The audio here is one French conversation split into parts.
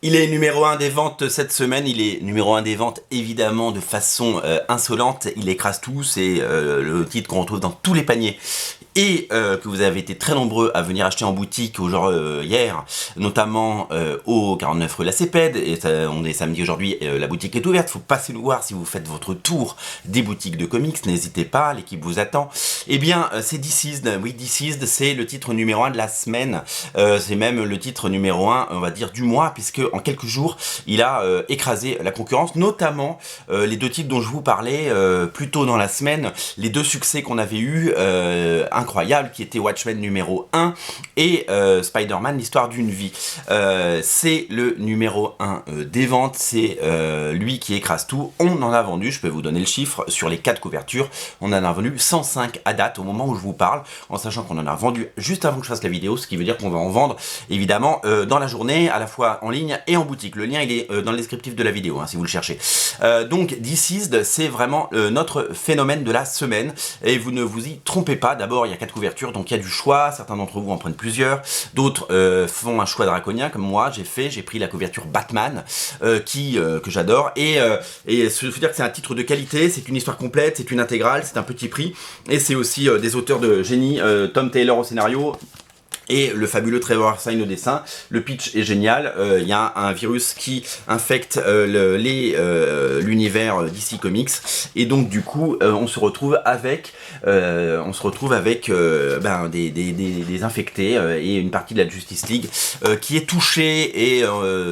Il est numéro 1 des ventes cette semaine, il est numéro 1 des ventes évidemment de façon insolente, il écrase tout, c'est le titre qu'on retrouve dans tous les paniers et que vous avez été très nombreux à venir acheter en boutique hier, notamment au 49 rue La Cépède, et on est samedi aujourd'hui, la boutique est ouverte, faut passer nous voir si vous faites votre tour des boutiques de comics, n'hésitez pas, l'équipe vous attend. Eh bien c'est Deceased, oui Deceased c'est le titre numéro 1 de la semaine, c'est même le titre numéro 1 on va dire du mois, puisque en quelques jours il a écrasé la concurrence, notamment les deux titres dont je vous parlais plus tôt dans la semaine, les deux succès qu'on avait eu incroyable, qui était Watchmen numéro 1 et Spider-Man l'histoire d'une vie. C'est le numéro 1 des ventes, c'est lui qui écrase tout. On en a vendu, je peux vous donner le chiffre, sur les 4 couvertures, on en a vendu 105 à date au moment où je vous parle, en sachant qu'on en a vendu juste avant que je fasse la vidéo, ce qui veut dire qu'on va en vendre évidemment dans la journée, à la fois en ligne et en boutique. Le lien il est dans le descriptif de la vidéo si vous le cherchez. Donc Deceased c'est vraiment notre phénomène de la semaine, et vous ne vous y trompez pas. D'abord il y a 4 couvertures, donc il y a du choix, certains d'entre vous en prennent plusieurs, d'autres font un choix draconien comme moi j'ai pris la couverture Batman que j'adore, et il faut dire que c'est un titre de qualité, c'est une histoire complète, c'est une intégrale, c'est un petit prix, et c'est aussi des auteurs de génie, Tom Taylor au scénario et le fabuleux Trevor Hardin au dessin. Le pitch est génial, il y a un virus qui infecte l'univers DC Comics, et donc du coup on se retrouve avec des infectés et une partie de la Justice League qui est touchée, et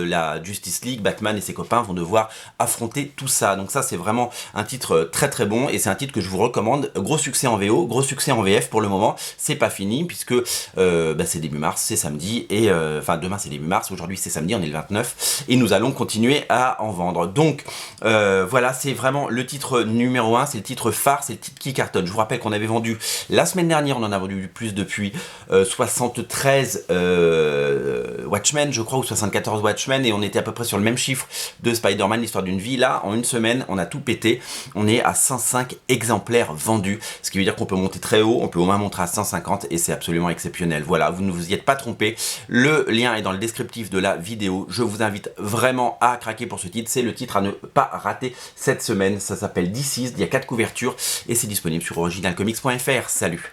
la Justice League, Batman et ses copains vont devoir affronter tout ça. Donc ça c'est vraiment un titre très très bon, et c'est un titre que je vous recommande. Gros succès en VO, gros succès en VF pour le moment, c'est pas fini puisque c'est début mars, c'est samedi, et demain c'est début mars, aujourd'hui c'est samedi, on est le 29, et nous allons continuer à en vendre. Donc voilà, c'est vraiment le titre numéro 1, c'est le titre phare, c'est le titre qui cartonne. Je vous rappelle qu'on avait vendu la semaine dernière, on en a vendu plus depuis 73 Watchmen, je crois, ou 74 Watchmen, et on était à peu près sur le même chiffre de Spider-Man l'histoire d'une vie. Là, en une semaine, on a tout pété, on est à 105 exemplaires vendus, ce qui veut dire qu'on peut monter très haut, on peut au moins monter à 150, et c'est absolument exceptionnel. Voilà, vous ne vous y êtes pas trompé, le lien est dans le descriptif de la vidéo. Je vous invite vraiment à craquer pour ce titre, c'est le titre à ne pas rater cette semaine. Ça s'appelle Deceased, il y a 4 couvertures et c'est disponible sur originalcomics.fr. Salut!